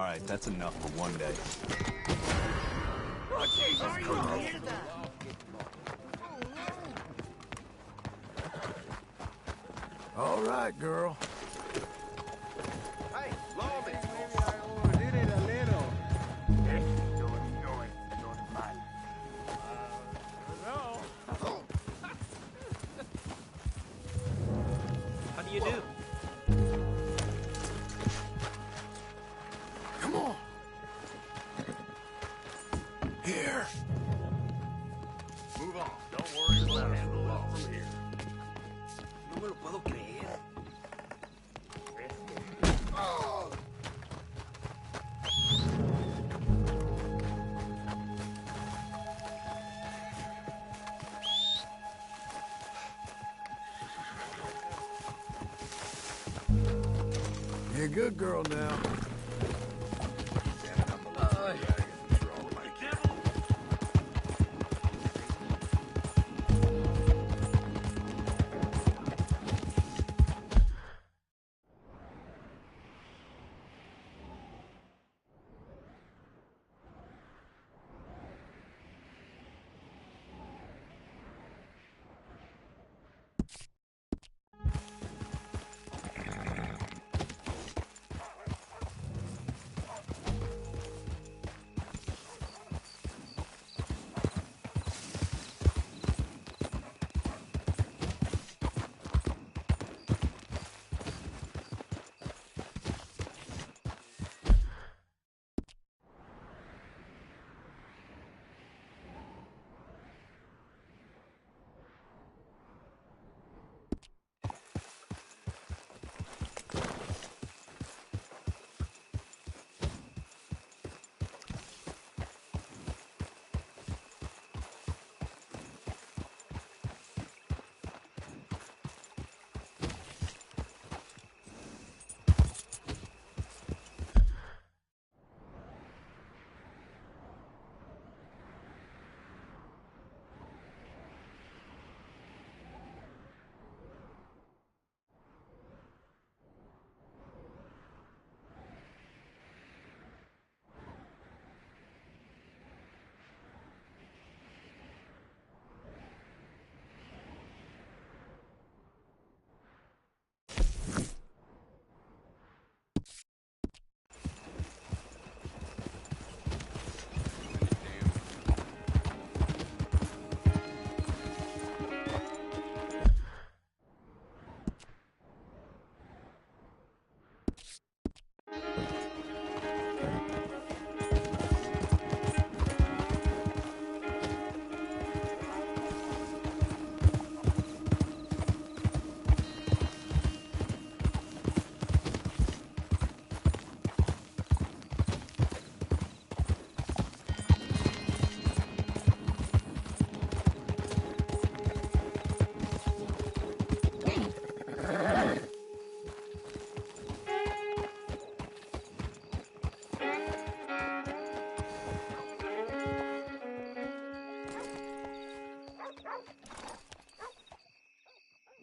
right, that's enough for one day. Oh, Jesus, are you hear that? All right, girl. Hey, Lawman. Maybe I overdid it a little. No. How do you do? Come on. Here. Move on. Don't worry about it. Move on from here. No me lo puedo creer. You're a good girl now.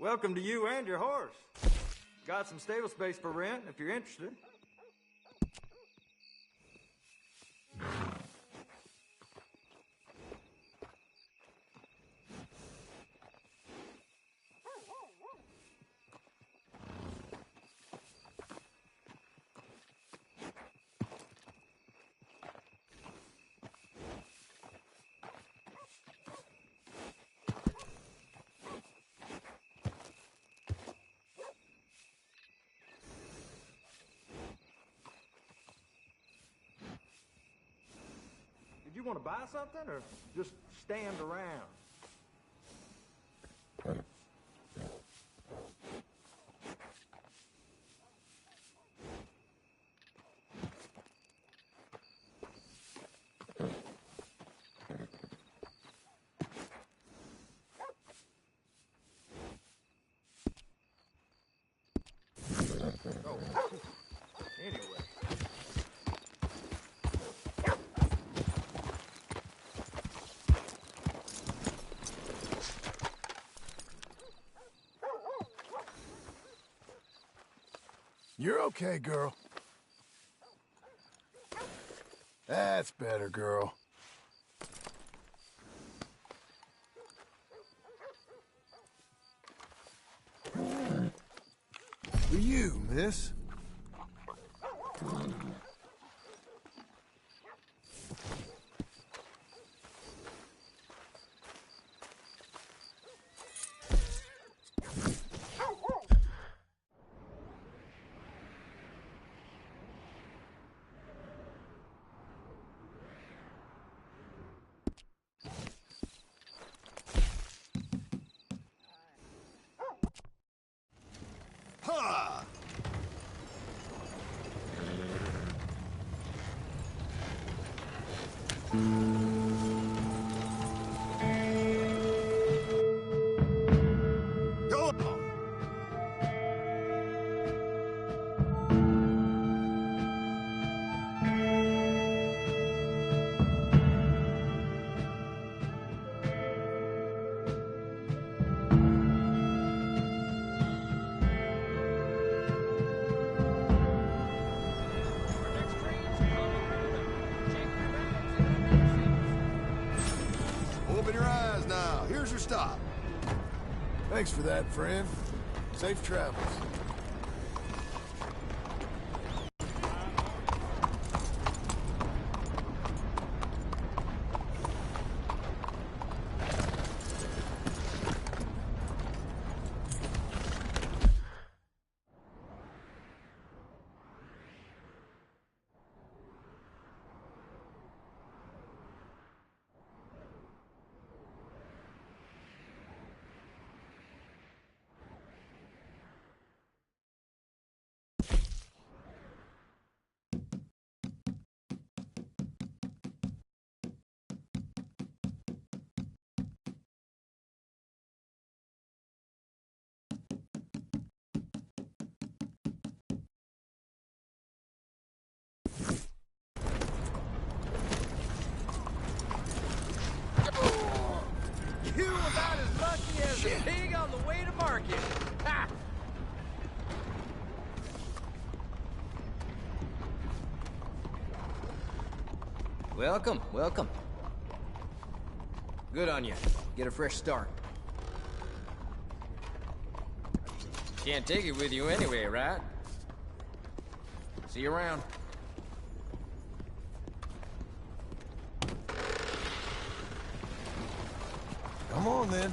Welcome to you and your horse. Got some stable space for rent if you're interested. Did you want to buy something or just stand around? Anyway. You're okay, girl. That's better, girl. For you, miss. Ha! Go on! Open your eyes now. Here's your stop. Thanks for that, friend. Safe travels. You about as lucky as a pig on the way to market. Ha! Welcome, welcome. Good on you. Get a fresh start. Can't take it with you anyway, right? See you around. Come on, then.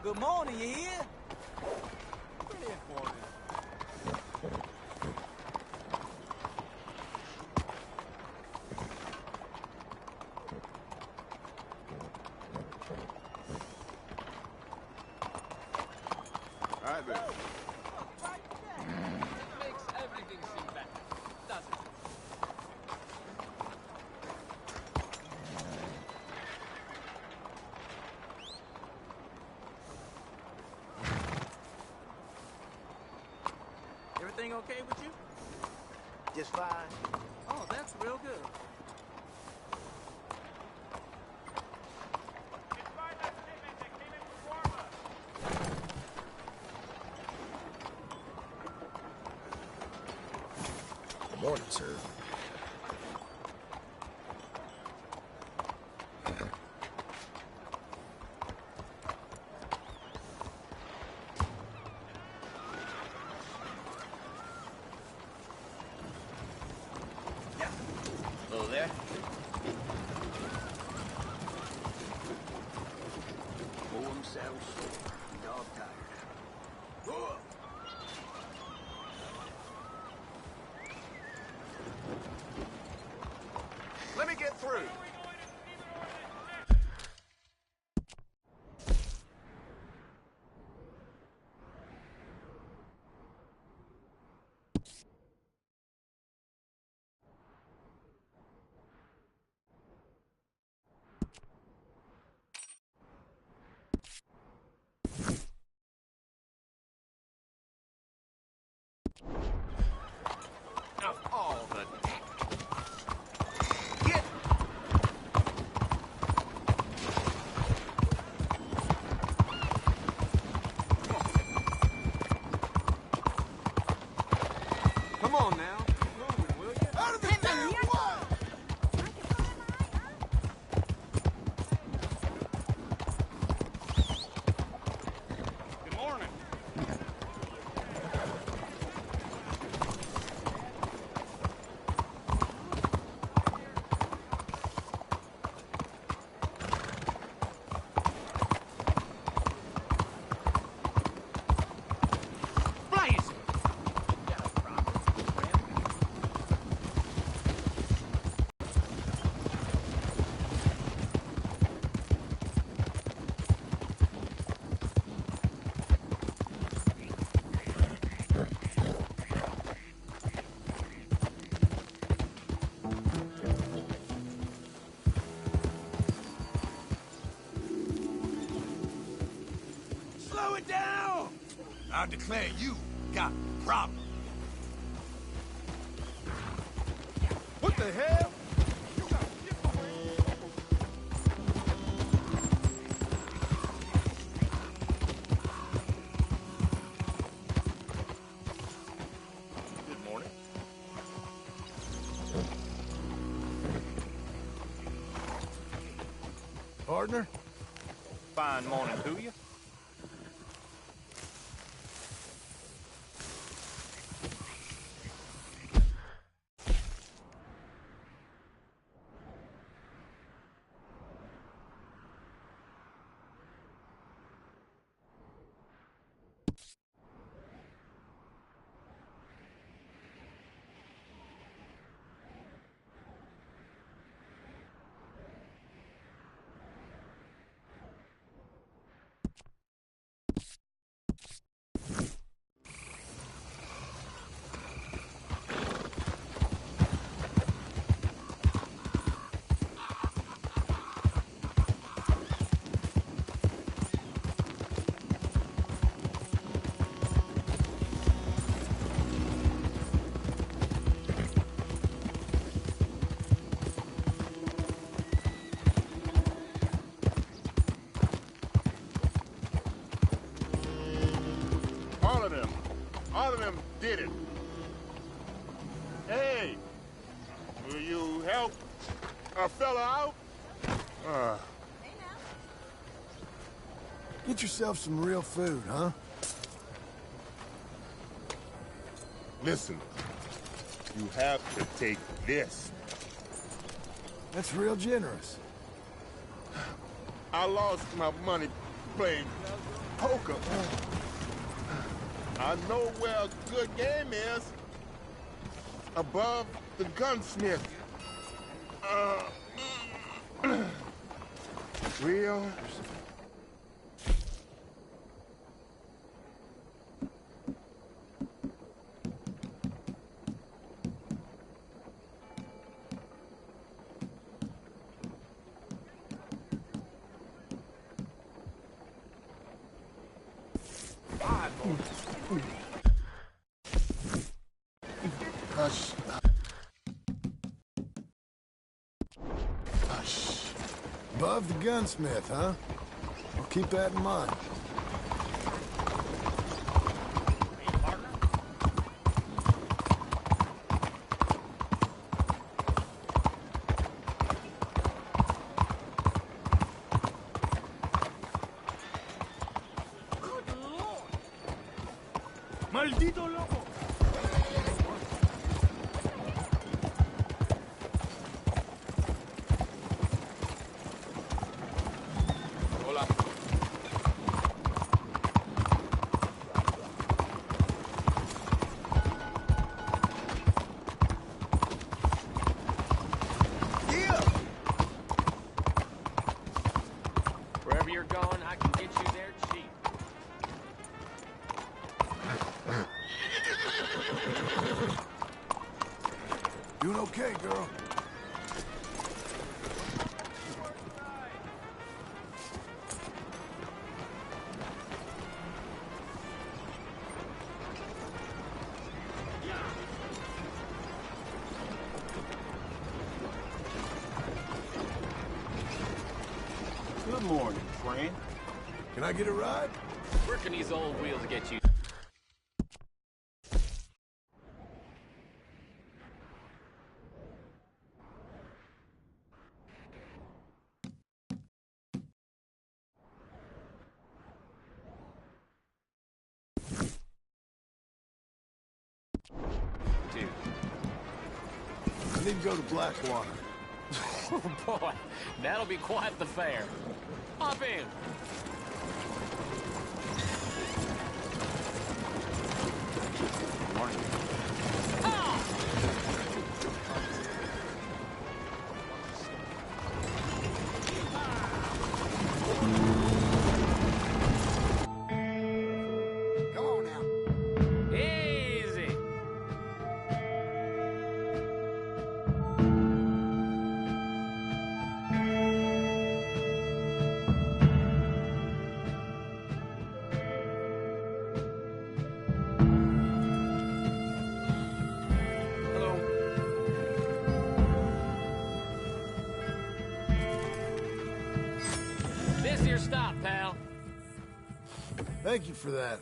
Good morning, you hear? Brilliant morning. All right, man. Makes everything seem better, doesn't it? Everything okay with you? Just fine. Oh, that's real good. Morning, sir. Hello there. Pull themselves sore. Dog tired. Let me get through. Of all the... Get... Come on now. Move it, will you? Out of the damn way! Good morning. Blaze! Slow it down! I declare you got a problem. What the hell? Good morning. Partner? Fine morning to you. All of them did it. Hey, will you help a fella out? Get yourself some real food, huh? Listen, you have to take this. That's real generous. I lost my money playing poker. I know where a good game is. Above the gunsmith. Real. Hush. Hush. Above the gunsmith, huh? I'll keep that in mind. ¡Maldito loco! Hola. Wherever you're going, I can get you there cheap. Doing okay, girl? Good morning, friend. Can I get a ride? Where can these old wheels get you? Dude. I need to go to Blackwater. Oh boy, that'll be quite the fare. Hop in. Morning. Come on now. Easy. Hello. This your stop, pal. Thank you for that.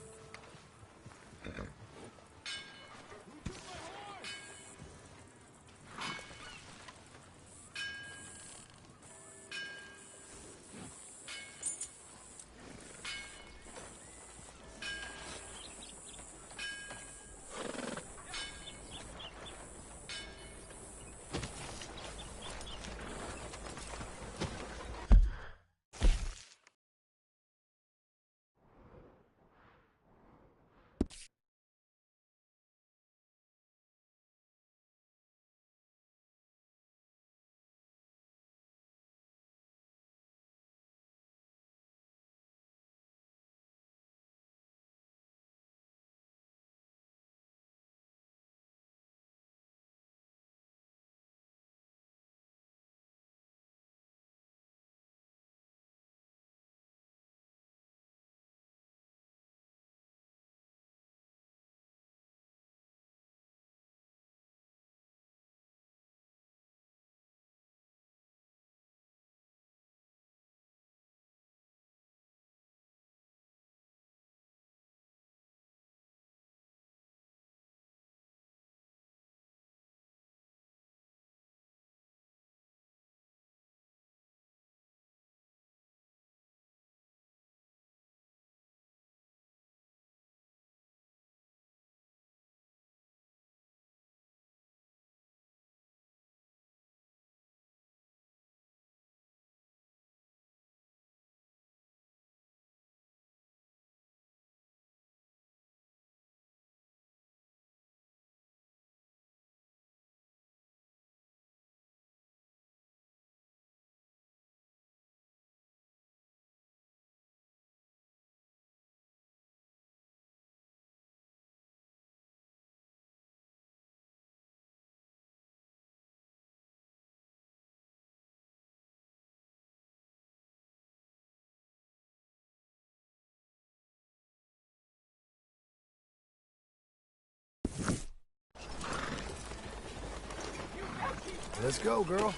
Let's go, girl.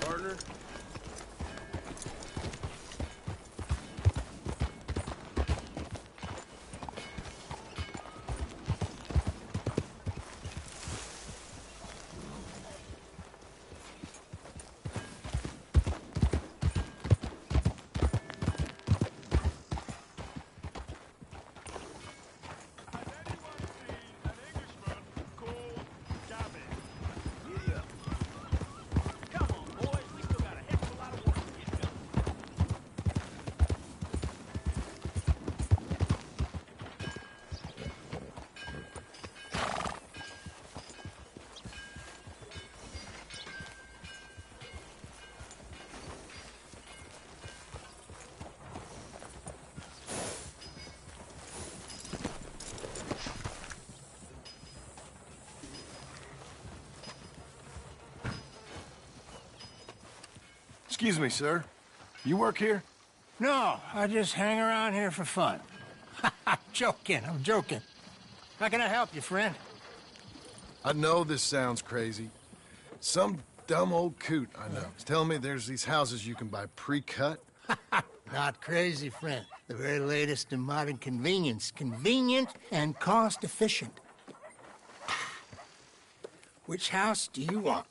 Partner. Excuse me, sir. You work here? No, I just hang around here for fun. I'm joking. How can I help you, friend? I know this sounds crazy. Some dumb old coot I know is telling me there's these houses you can buy pre-cut. Not crazy, friend. The very latest in modern convenience. Convenient and cost-efficient. Which house do you want?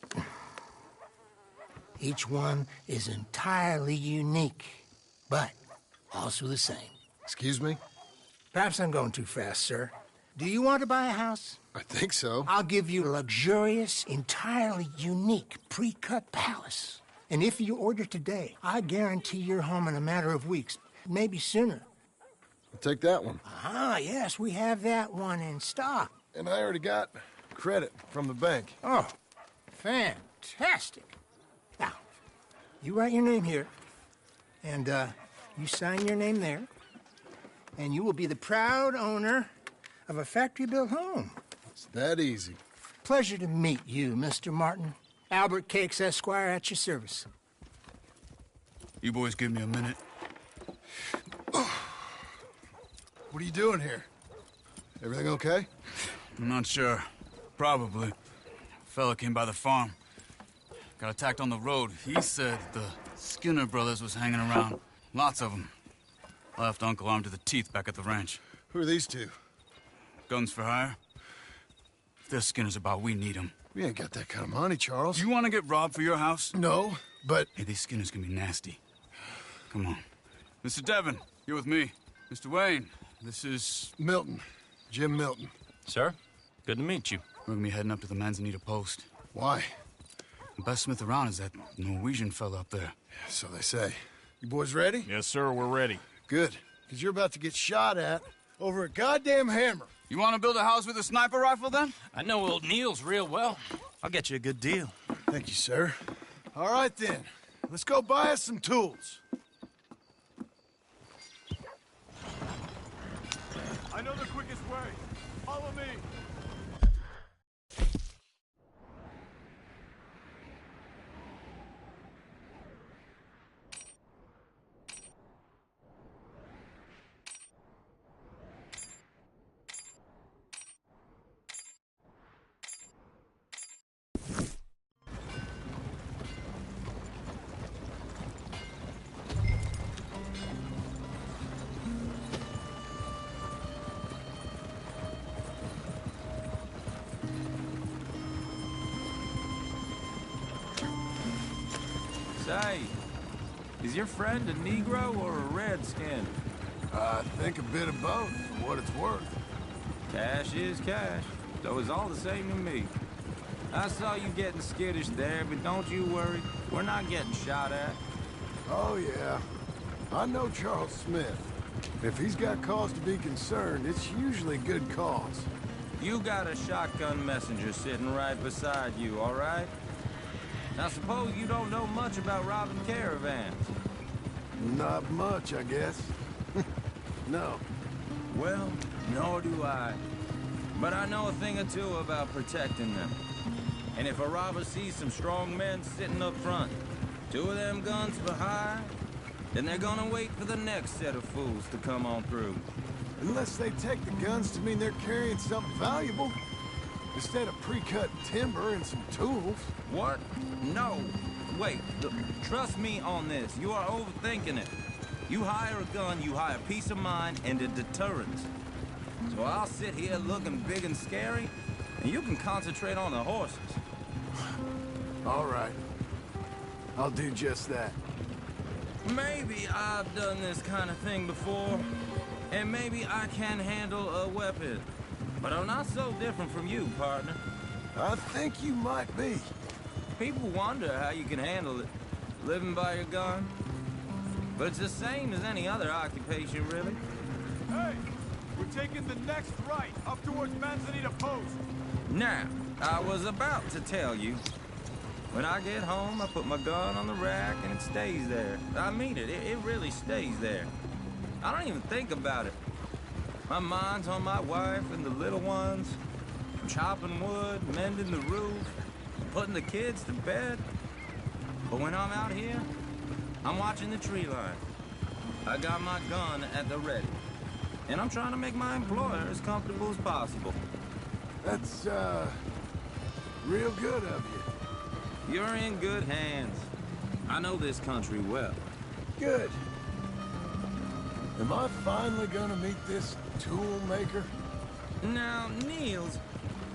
Each one is entirely unique, but also the same. Excuse me? Perhaps I'm going too fast, sir. Do you want to buy a house? I think so. I'll give you a luxurious, entirely unique, pre-cut palace. And if you order today, I guarantee you're home in a matter of weeks, maybe sooner. I'll take that one. Ah, yes, we have that one in stock. And I already got credit from the bank. Oh, fantastic. Now, you write your name here, and you sign your name there, and you will be the proud owner of a factory-built home. It's that easy. Pleasure to meet you, Mr. Martin. Albert Cakes, Esquire, at your service. You boys give me a minute. What are you doing here? Everything okay? I'm not sure. Probably. A fella came by the farm. Got attacked on the road. He said the Skinner brothers was hanging around. Lots of them. Left Uncle armed to the teeth back at the ranch. Who are these two? Guns for hire. If there's Skinner's about, we need them. We ain't got that kind of money, Charles. You want to get robbed for your house? No, but... Hey, these Skinners can be nasty. Come on. Mr. Devon, you're with me. Mr. Wayne, this is... Milton. Jim Milton. Sir, good to meet you. We're gonna be heading up to the Manzanita Post. Why? The best smith around is that Norwegian fella up there. So they say. You boys ready? Yes, sir, we're ready. Good. Because you're about to get shot at over a goddamn hammer. You want to build a house with a sniper rifle, then? I know old Neil's real well. I'll get you a good deal. Thank you, sir. All right, then. Let's go buy us some tools. I know the quickest way. Follow me. Say, is your friend a Negro or a Redskin? I think a bit of both, for what it's worth. Cash is cash, so it's all the same to me. I saw you getting skittish there, but don't you worry. We're not getting shot at. Oh, yeah. I know Charles Smith. If he's got cause to be concerned, it's usually good cause. You got a shotgun messenger sitting right beside you, all right? Now, suppose you don't know much about robbing caravans. Not much, I guess. No. Well, nor do I. But I know a thing or two about protecting them. And if a robber sees some strong men sitting up front, 2 of them guns for hire, then they're gonna wait for the next set of fools to come on through. Unless they take the guns to mean they're carrying something valuable. Instead of pre-cut timber and some tools. What? No. Wait, look, trust me on this. You are overthinking it. You hire a gun, you hire peace of mind and a deterrence. So I'll sit here looking big and scary, and you can concentrate on the horses. All right. I'll do just that. Maybe I've done this kind of thing before, and maybe I can handle a weapon. But I'm not so different from you, partner. I think you might be. People wonder how you can handle it, living by your gun. But it's the same as any other occupation, really. Hey, we're taking the next right, up towards Manzanita Post. Now, I was about to tell you. When I get home, I put my gun on the rack and it stays there. I mean it, it really stays there. I don't even think about it. My mind's on my wife and the little ones. I'm chopping wood, mending the roof, putting the kids to bed. But when I'm out here, I'm watching the tree line. I got my gun at the ready. And I'm trying to make my employer as comfortable as possible. That's, real good of you. You're in good hands. I know this country well. Good. Am I finally gonna meet this tool maker? Now, Niels,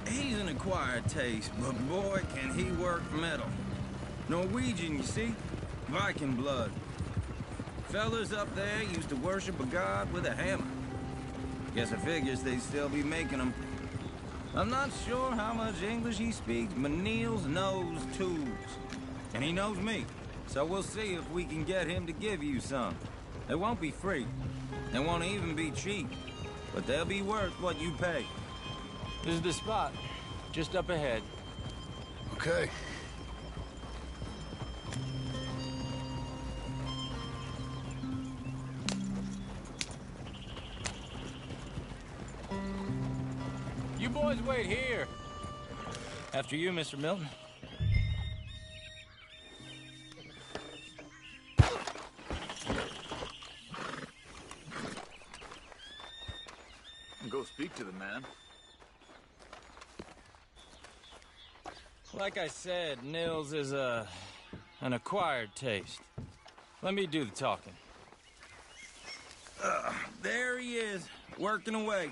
he's an acquired taste, but boy, can he work metal. Norwegian, you see? Viking blood. Fellas up there used to worship a god with a hammer. Guess I figures they'd still be making them. I'm not sure how much English he speaks, but Niels knows tools. And he knows me. So we'll see if we can get him to give you some. They won't be free. They won't even be cheap. But they'll be worth what you pay. This is the spot. Just up ahead. Okay. You boys wait here. After you, Mr. Milton. Go speak to the man. Like I said, Nils is an acquired taste. Let me do the talking. There he is, working away.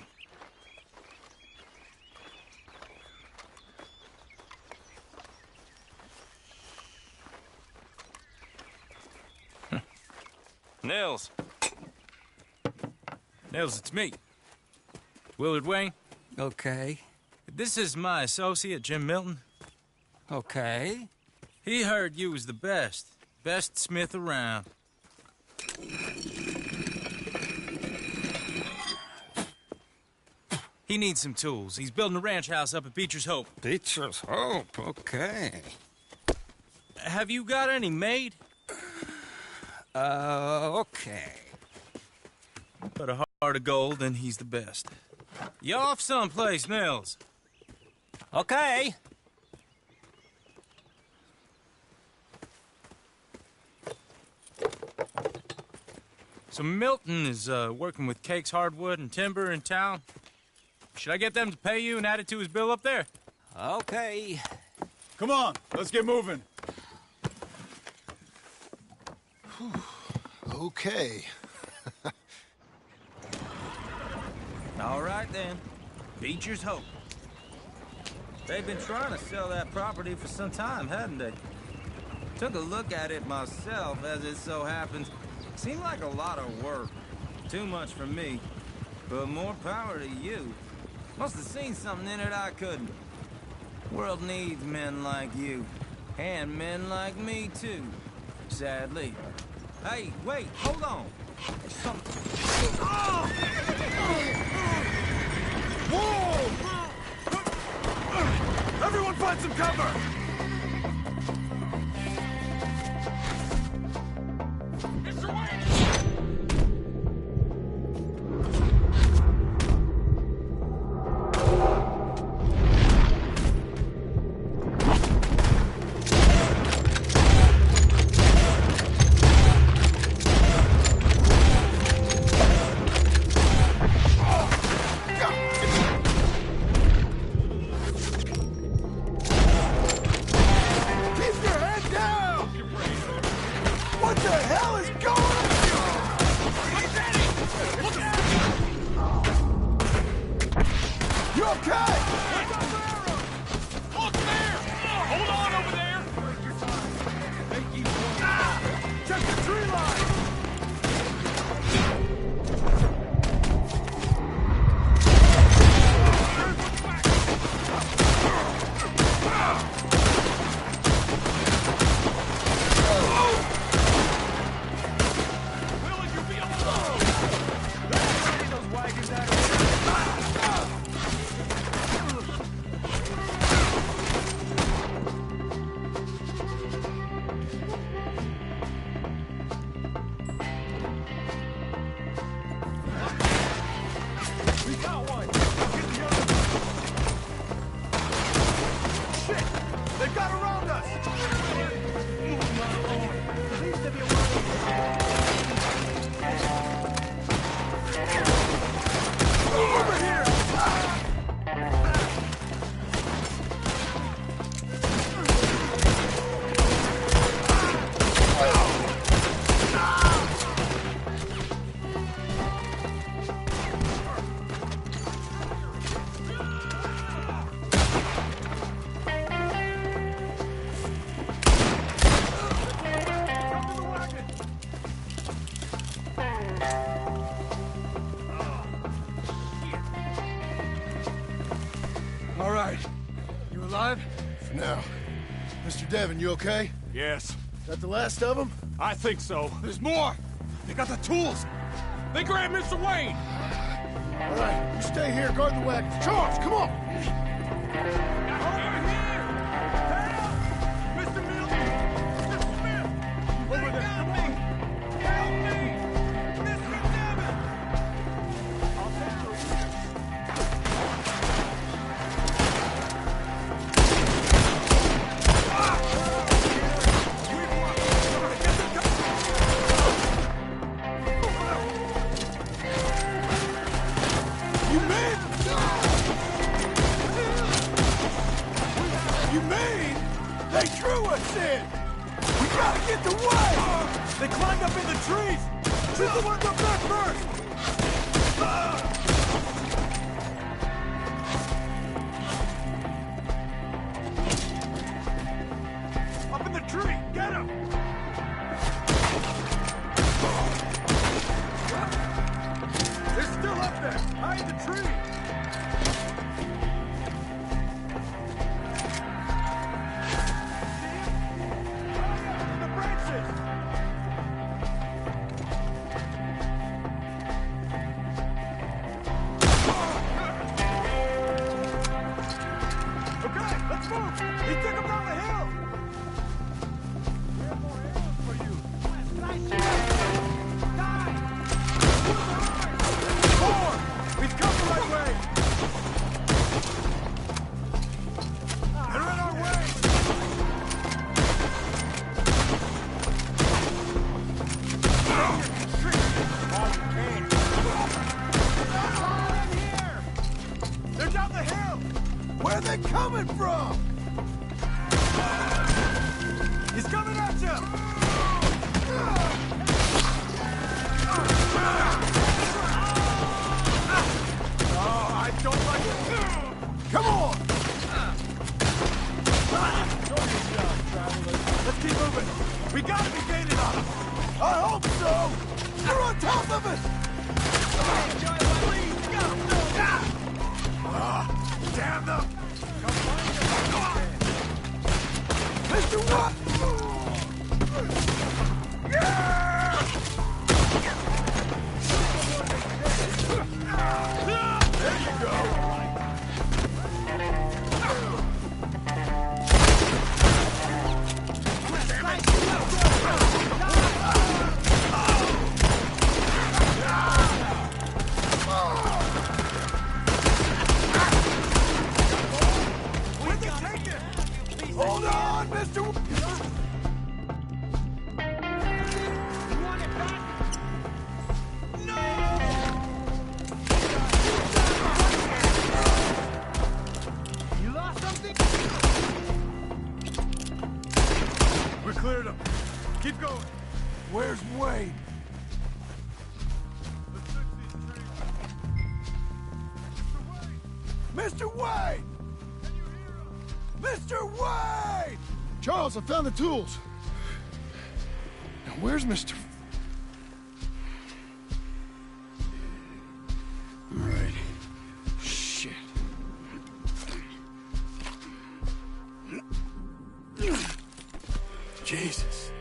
Nils. Nils, it's me. Willard Wayne. Okay. This is my associate, Jim Milton. Okay. He heard you was the best. Best smith around. He needs some tools. He's building a ranch house up at Beecher's Hope. Beecher's Hope, okay. Have you got any made? Okay. But a heart of gold, and he's the best. You off someplace, Nils? Okay. So Milton is working with Cakes Hardwood and Timber in town. Should I get them to pay you and add it to his bill up there? Okay. Come on, let's get moving. Okay. All right, then. Beecher's Hope. They've been trying to sell that property for some time, hadn't they? Took a look at it myself, as it so happens. Seemed like a lot of work. Too much for me. But more power to you. Must have seen something in it I couldn't. World needs men like you. And men like me, too. Sadly. Hey, wait, hold on. Whoa! Everyone find some cover! All right. You alive? For now. Mr. Devon, you okay? Yes. That the last of them? I think so. There's more! They got the tools! They grabbed Mr. Wayne! All right, you stay here, guard the wagons. Charles, come on! Over here! Help! Mr. Milton! Mr. Smith! Over there! Come on! Help me! Mr. Devon! I'll take you. You mean they drew us in? We gotta get the way! They climbed up in the trees! Shoot the ones up there first! Up in the tree! Get him! They're still up there! Hide in the tree! Where are they coming from? He's coming at you! Oh, I don't like it. Come on! Let's keep moving. We gotta be gaining on him. I hope so! You're on top of it! Damn them! Mr. What? There you go! Hold on, Mr. You lost something? We cleared him. Keep going. Where's Wade? Mr. Wade! Mr. Wade! Charles, I found the tools. Now, where's Mr. All right. Shit. Jesus.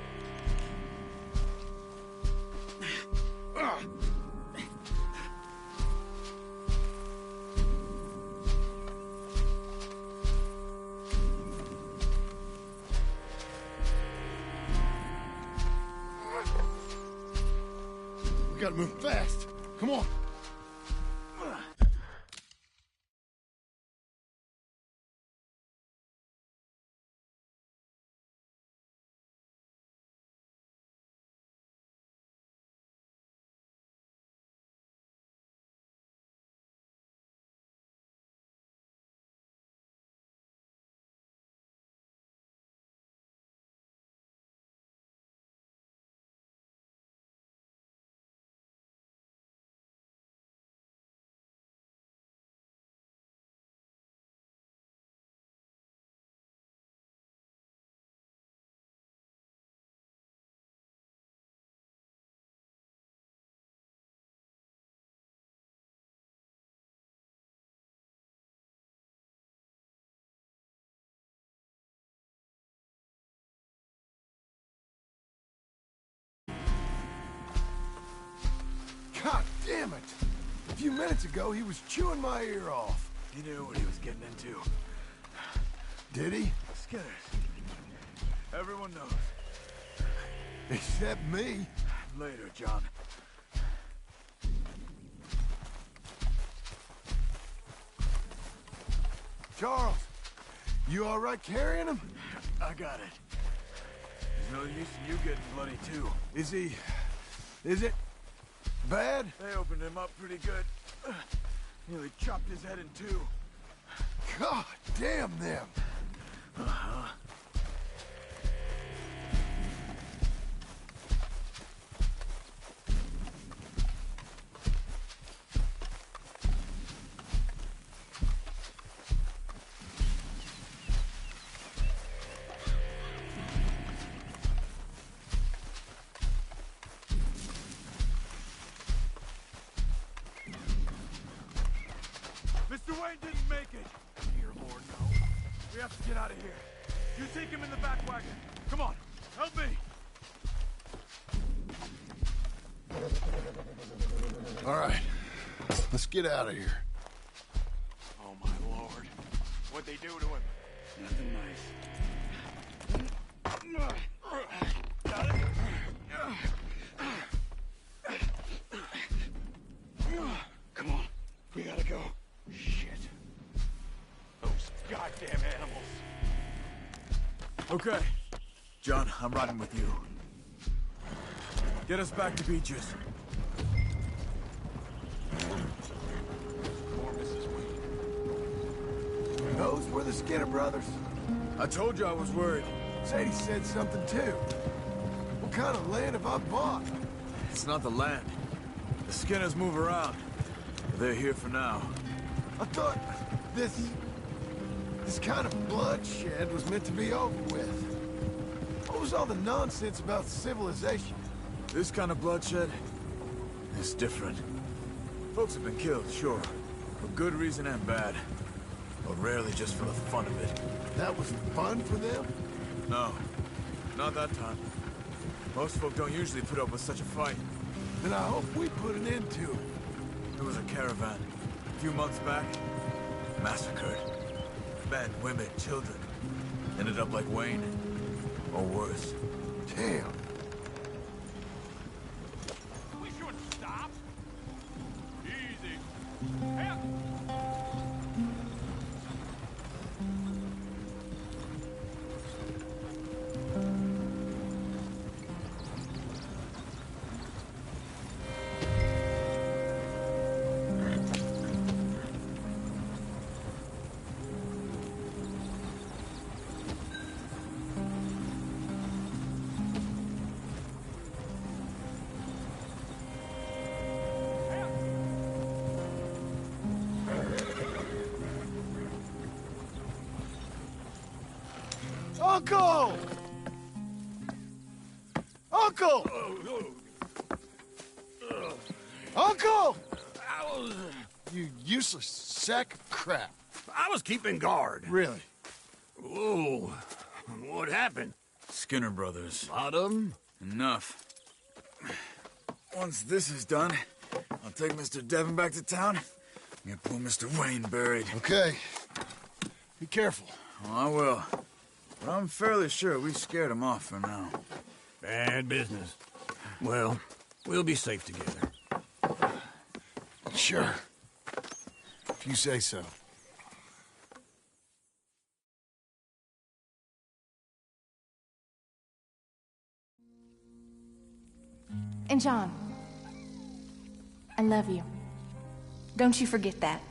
We gotta move fast. Come on. God damn it! A few minutes ago, he was chewing my ear off. He knew what he was getting into. Did he? Skinners. Everyone knows. Except me. Later, John. Charles, you all right carrying him? I got it. There's no use in you getting bloody, too. Is it bad? They opened him up pretty good. Nearly chopped his head in two. God damn them. Uh-huh. Mr. Wayne didn't make it. Dear Lord, no. We have to get out of here. You take him in the back wagon. Come on, help me. All right, let's get out of here. Oh, my Lord. What'd they do to him? Nothing nice. Got it? Come on, we gotta go. Shit. Those goddamn animals. Okay. John, I'm riding with you. Get us back to Beaches. Poor Mrs. Wayne. Those were the Skinner brothers. I told you I was worried. Sadie said something too. What kind of land have I bought? It's not the land. The Skinners move around. They're here for now. I thought this kind of bloodshed was meant to be over with. What was all the nonsense about civilization? This kind of bloodshed is different. Folks have been killed, sure. For good reason and bad. But rarely just for the fun of it. That was fun for them? No. Not that time. Most folk don't usually put up with such a fight. Then I hope we put an end to it. There was a caravan. A few months back. Massacred. Men, women, children. Ended up like Wayne. Or worse. Damn. We should stop. Easy. Help! Uncle! Uncle! Uncle! You useless sack of crap. I was keeping guard. Really? Whoa. What happened? Skinner brothers. A lot of them? Enough. Once this is done, I'll take Mr. Devon back to town and get poor Mr. Wayne buried. Okay. Be careful. Oh, I will. But I'm fairly sure we scared him off for now. Bad business. Well, we'll be safe together. Sure. If you say so. And John, I love you. Don't you forget that.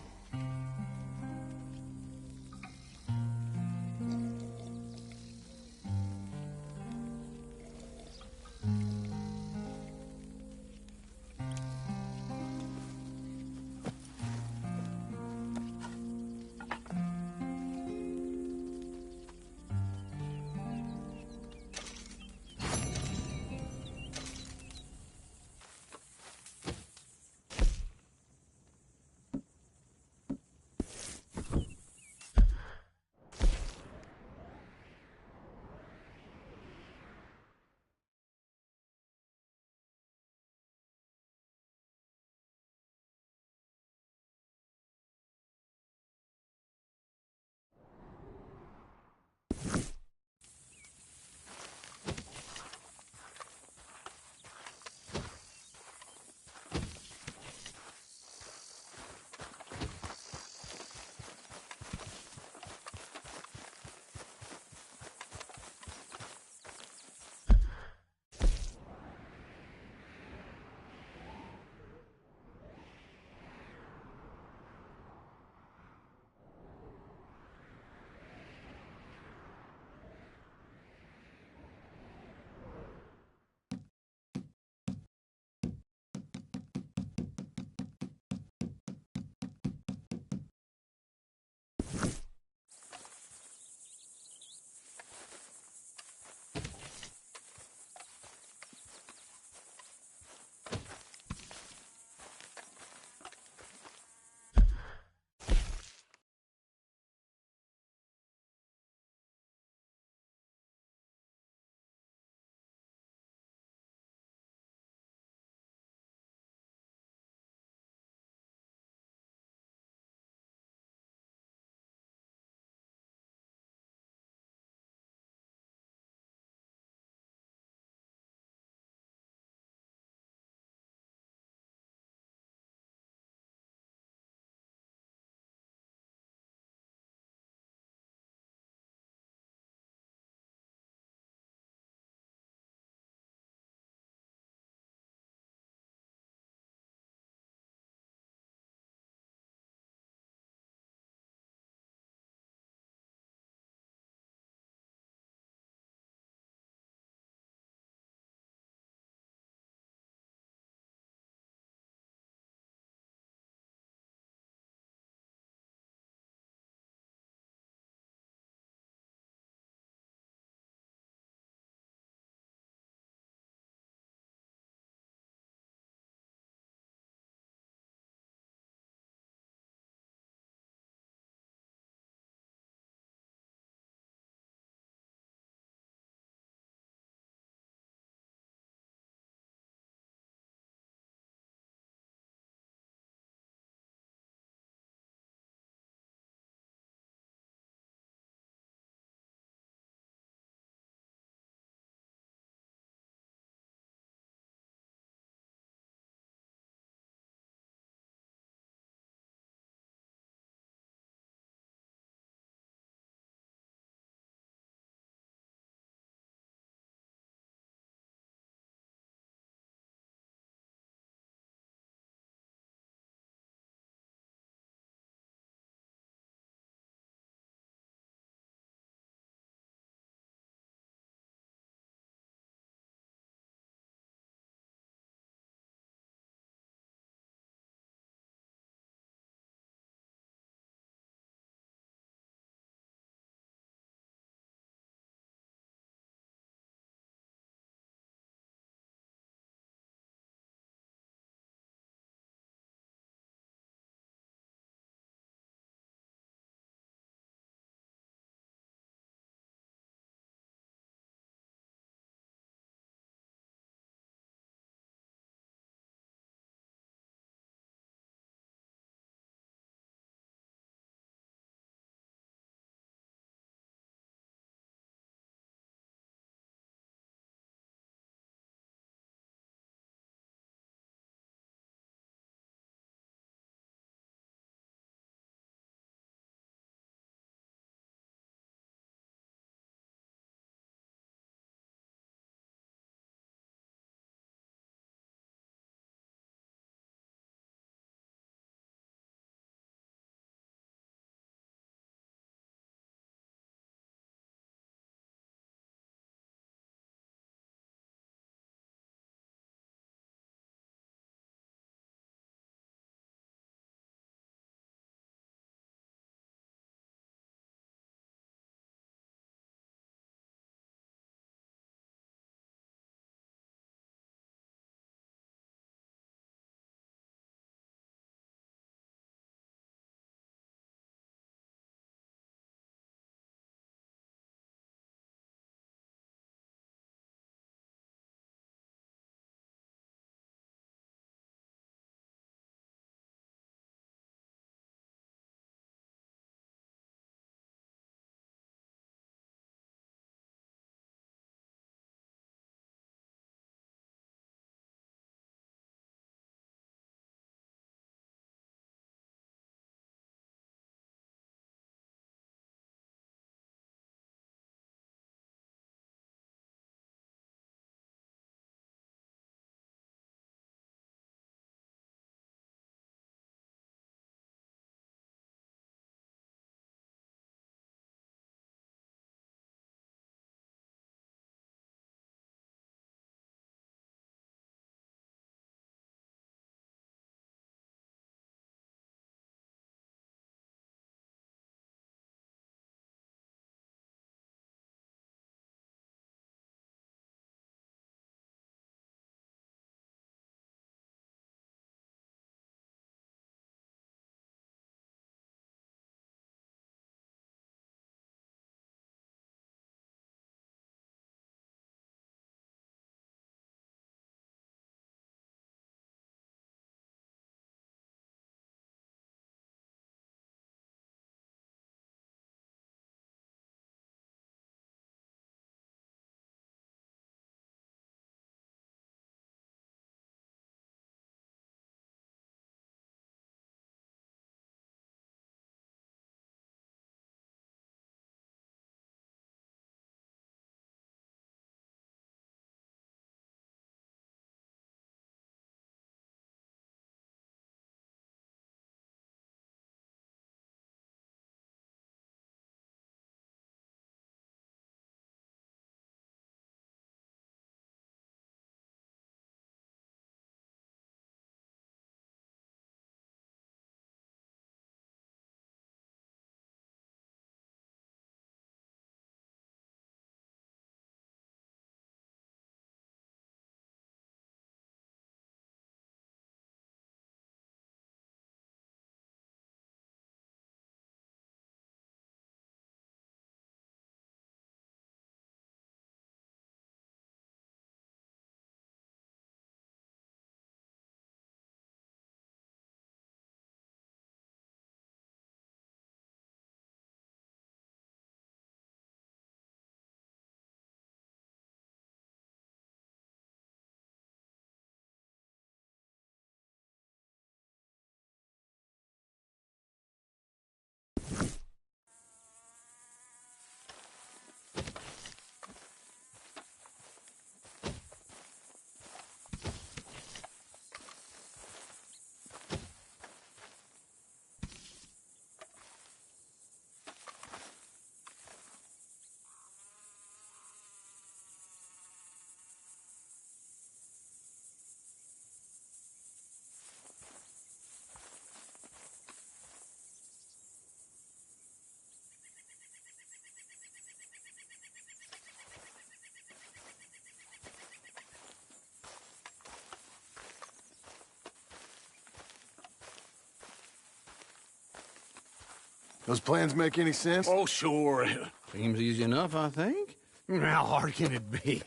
Those plans make any sense? Oh, sure. Seems easy enough, I think. How hard can it be?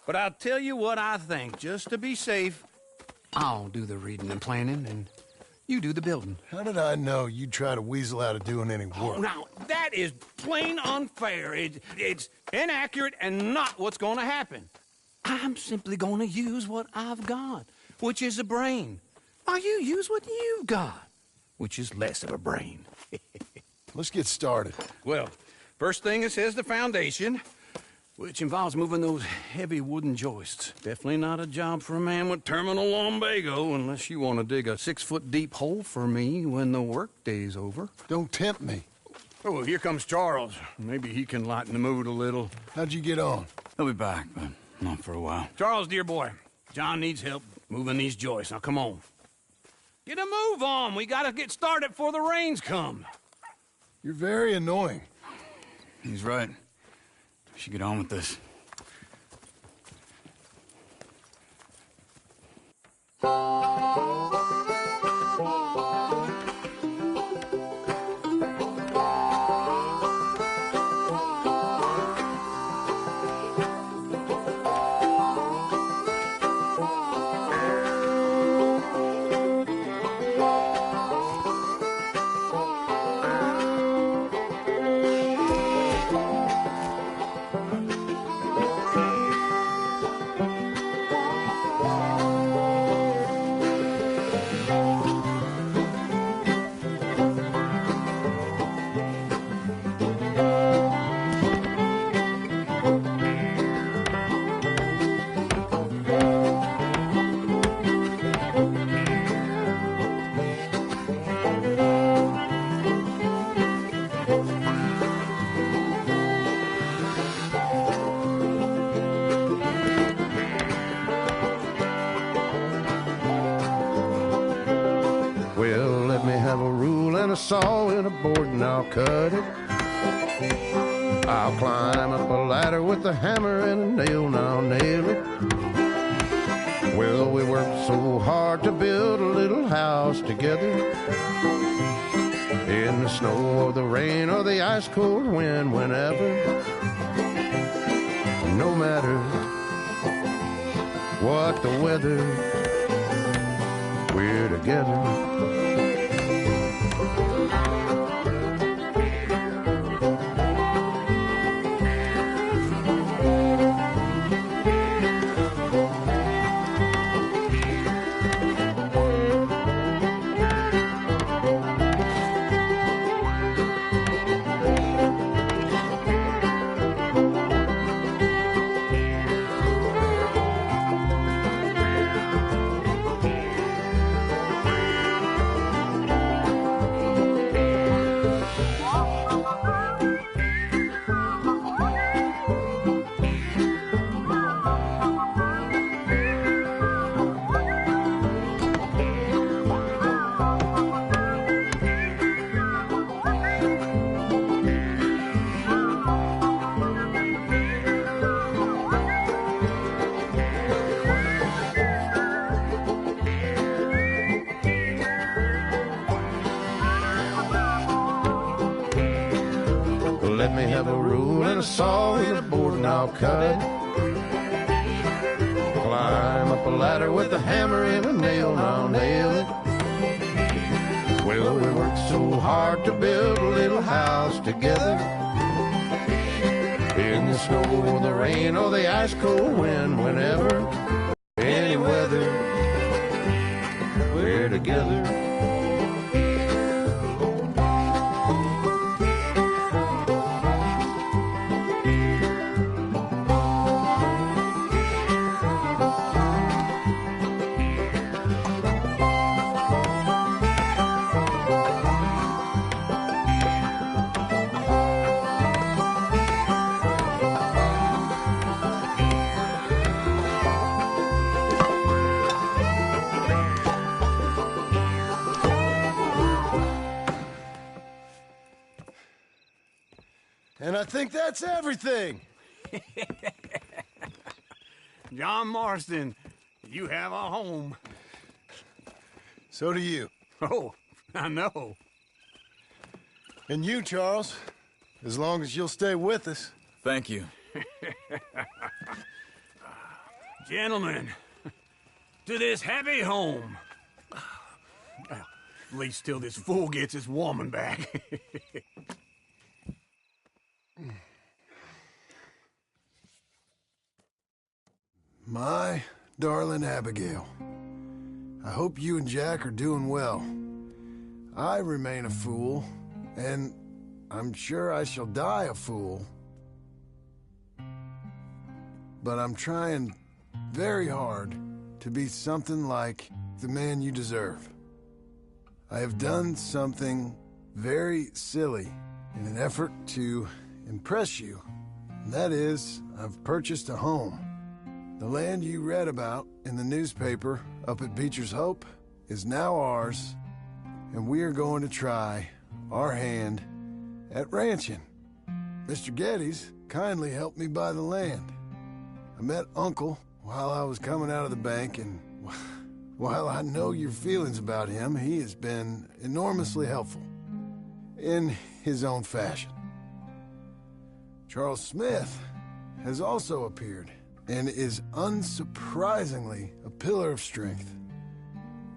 But I'll tell you what I think. Just to be safe, I'll do the reading and planning, and you do the building. How did I know you'd try to weasel out of doing any work? Oh, now, that is plain unfair. It's inaccurate and not what's going to happen. I'm simply going to use what I've got, which is a brain. While you use what you've got, which is less of a brain. Let's get started. Well, first thing it says the foundation, which involves moving those heavy wooden joists. Definitely not a job for a man with terminal lumbago, unless you want to dig a 6-foot deep hole for me when the workday's over. Don't tempt me. Oh, here comes Charles. Maybe he can lighten the mood a little. How'd you get on? He'll be back, but not for a while. Charles, dear boy, John needs help moving these joists. Now, come on. Get a move on. We gotta get started before the rains come. You're very annoying. He's right. We should get on with this. Well, let me have a rule and a saw and a board and I'll cut it. I'll climb up a ladder with a hammer and a nail and I'll nail it. Well, we worked so hard to build a little house together. In the snow or the rain or the ice cold wind, whenever. No matter what the weather, we're together. Let me have a rule and a saw and a board and I'll cut it. Climb up a ladder with a hammer and a nail and I'll nail it. Well, we worked so hard to build a little house together. In the snow or the rain or the ice cold wind, whenever, any weather, we're together. And I think that's everything. John Marston, you have a home. So do you. Oh, I know. And you, Charles, as long as you'll stay with us. Thank you. Gentlemen, to this happy home. Well, at least till this fool gets his woman back. My darling Abigail, I hope you and Jack are doing well. I remain a fool, and I'm sure I shall die a fool. But I'm trying very hard to be something like the man you deserve. I have done something very silly in an effort to impress you. And that is, I've purchased a home. The land you read about in the newspaper up at Beecher's Hope is now ours, and we are going to try our hand at ranching. Mr. Geddes kindly helped me buy the land. I met Uncle while I was coming out of the bank, and while I know your feelings about him, he has been enormously helpful in his own fashion. Charles Smith has also appeared and is unsurprisingly a pillar of strength.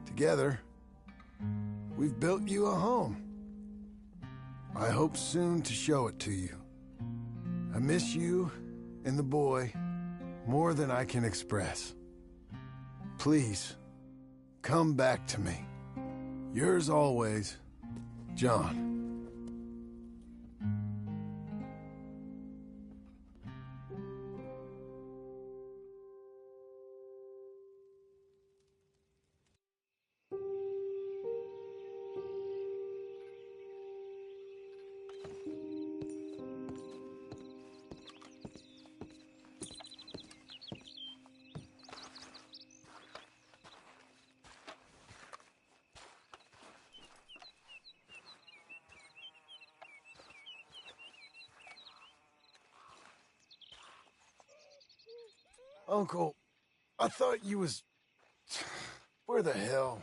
Together, we've built you a home. I hope soon to show it to you. I miss you and the boy more than I can express. Please, come back to me. Yours always, John. Uncle, I thought you was... Where the hell?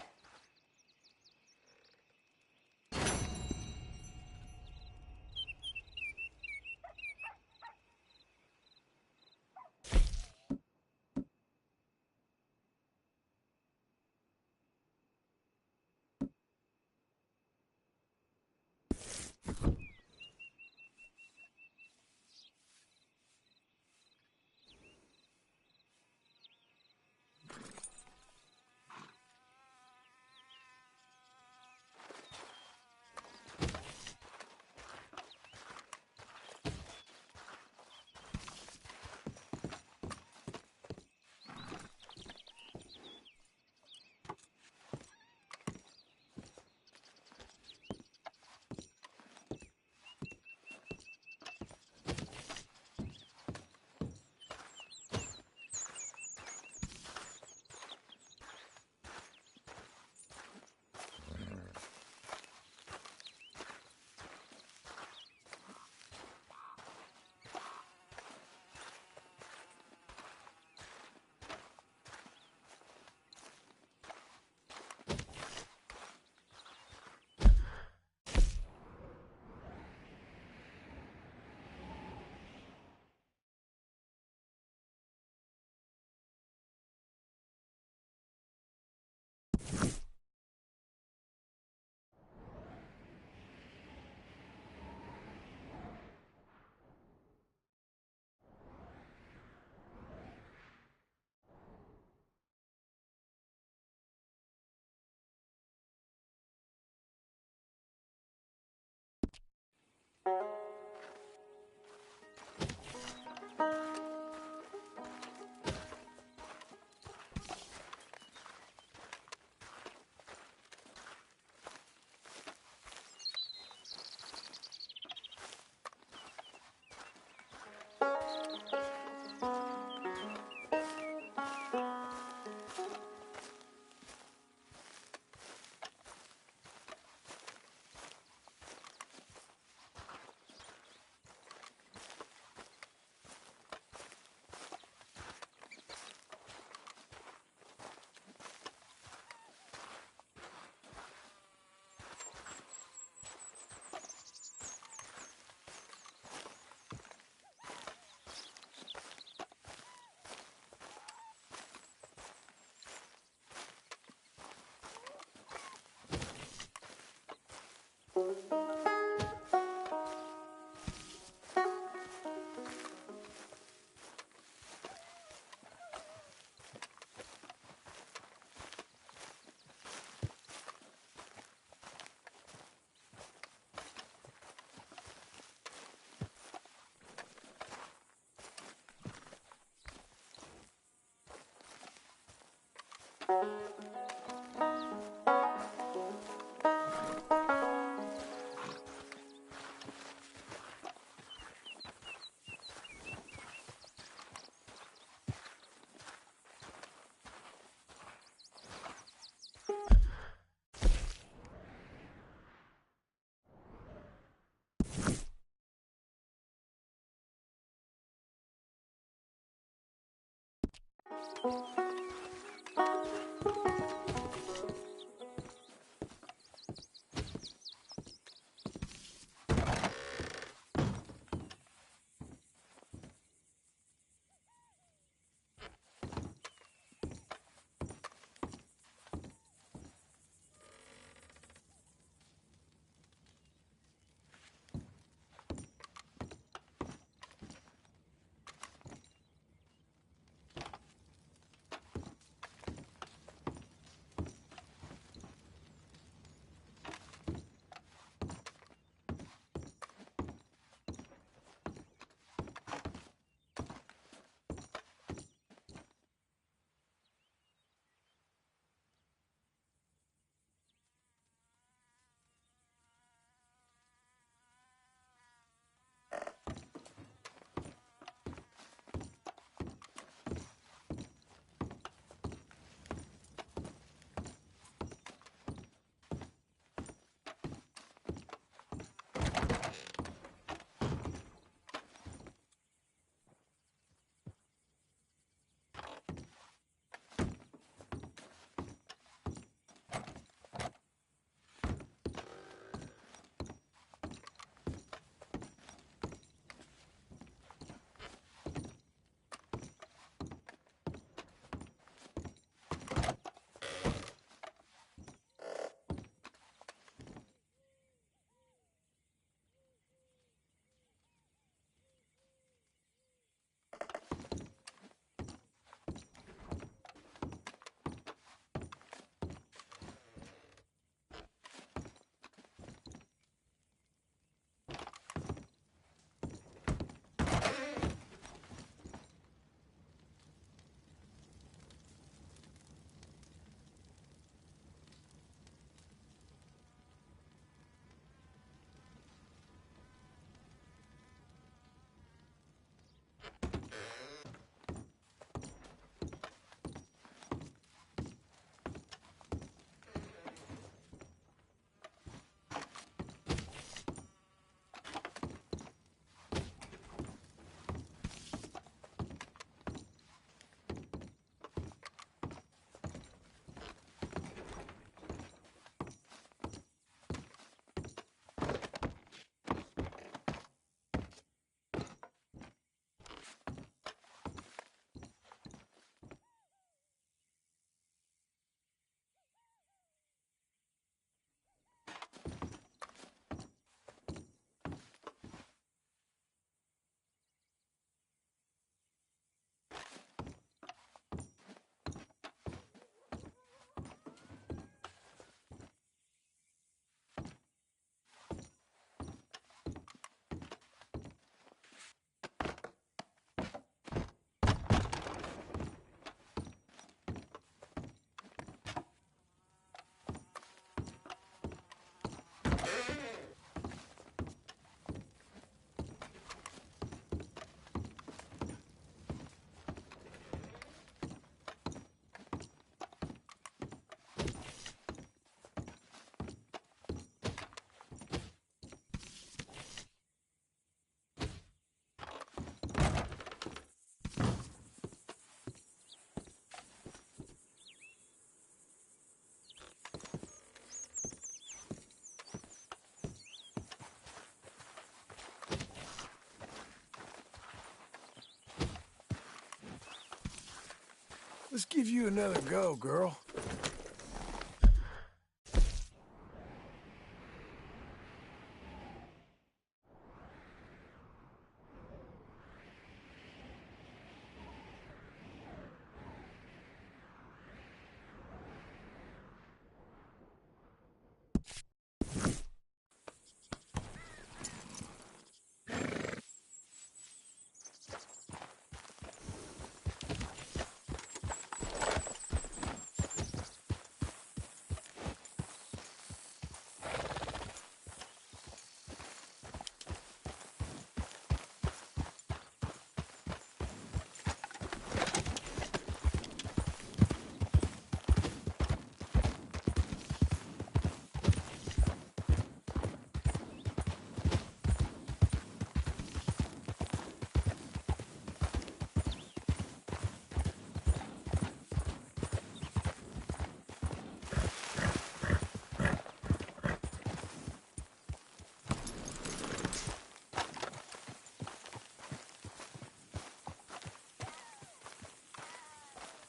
Let's give you another go, girl.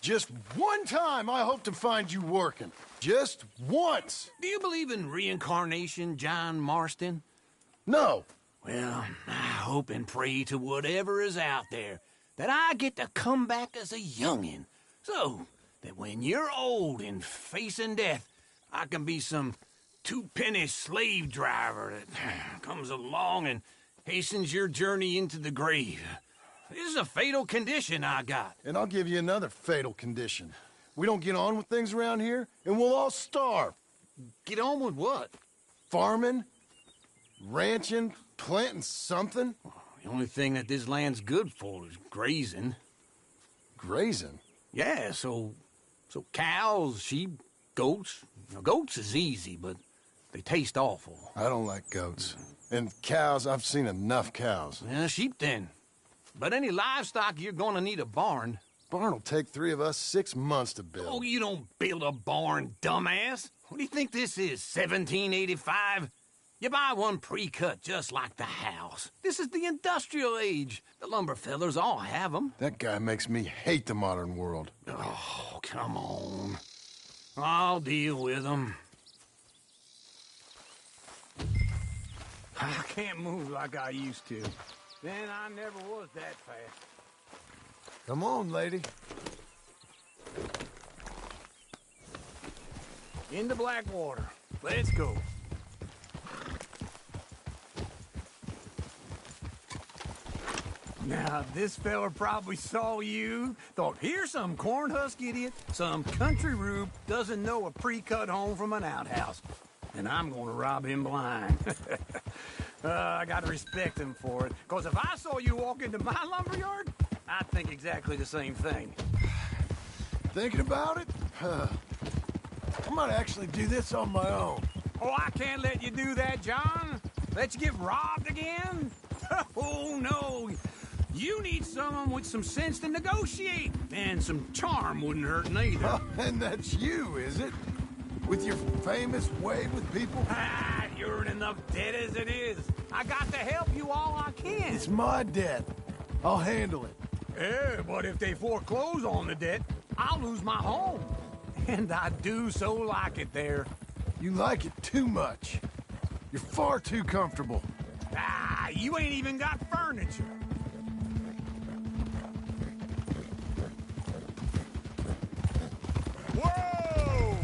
Just one time I hope to find you working. Just once. Do you believe in reincarnation, John Marston? No. Well, I hope and pray to whatever is out there that I get to come back as a youngin', so that when you're old and facing death, I can be some two-penny slave driver that comes along and hastens your journey into the grave. This is a fatal condition I got. And I'll give you another fatal condition. We don't get on with things around here, and we'll all starve. Get on with what? Farming, ranching, planting something. The only thing that this land's good for is grazing. Grazing? Yeah, so cows, sheep, goats. Now, goats is easy, but they taste awful. I don't like goats. And cows, I've seen enough cows. Yeah, sheep then. But any livestock, you're gonna need a barn. Barn will take 3 of us 6 months to build. Oh, you don't build a barn, dumbass. What do you think this is, 1785? You buy one pre-cut just like the house. This is the industrial age. The lumber fellers all have them. That guy makes me hate the modern world. Oh, come on. I'll deal with them. I can't move like I used to. Then I never was that fast. Come on, lady. Into Blackwater. Let's go. Now, this fella probably saw you, thought, here's some corn husk idiot, some country rube doesn't know a pre-cut home from an outhouse. And I'm gonna rob him blind. I gotta respect him for it, because if I saw you walk into my lumberyard, I'd think exactly the same thing. Thinking about it? I might actually do this on my own. Oh, I can't let you do that, John. Let you get robbed again? Oh, no. You need someone with some sense to negotiate. And some charm wouldn't hurt neither. Oh, and that's you, is it? With your famous way with people? Ah, you're in enough debt as it is. I got to help you all I can. It's my debt. I'll handle it. Yeah, but if they foreclose on the debt, I'll lose my home. And I do so like it there. You like it too much. You're far too comfortable. Ah, you ain't even got furniture. Whoa!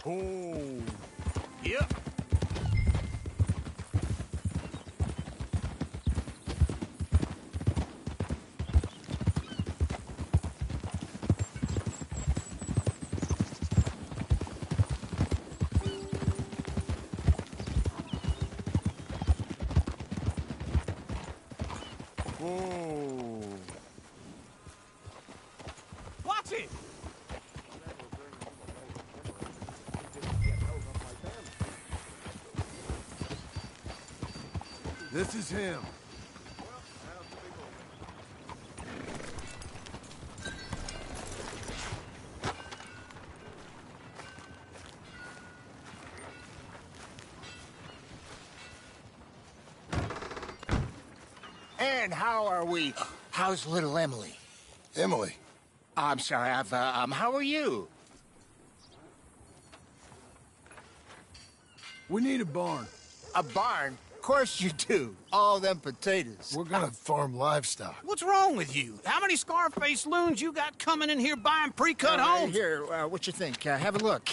Oh, yep. Whoa. Watch it! This is him. And how are we? How's little Emily? Emily. I'm sorry, how are you? We need a barn. A barn? Of course you do. All them potatoes. We're gonna farm livestock. What's wrong with you? How many Scarface loons you got coming in here buying pre-cut homes? Here, what you think? Have a look.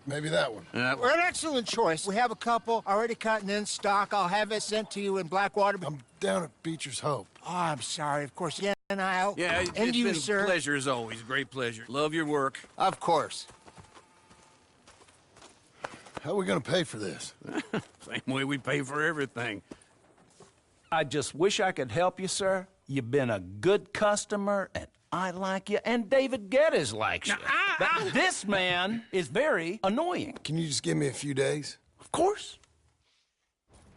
Maybe that one. We're an excellent choice. We have a couple already cut and in stock. I'll have it sent to you in Blackwater. I'm down at Beecher's Hope. Oh, I'm sorry. Of course, yeah, and I'll... Yeah, and it's you, been sir. a pleasure as always. Great pleasure. Love your work. Of course. How are we gonna pay for this? Same way we pay for everything. I just wish I could help you, sir. You've been a good customer, and I like you, and David Geddes likes you. But this man is very annoying. Can you just give me a few days? Of course.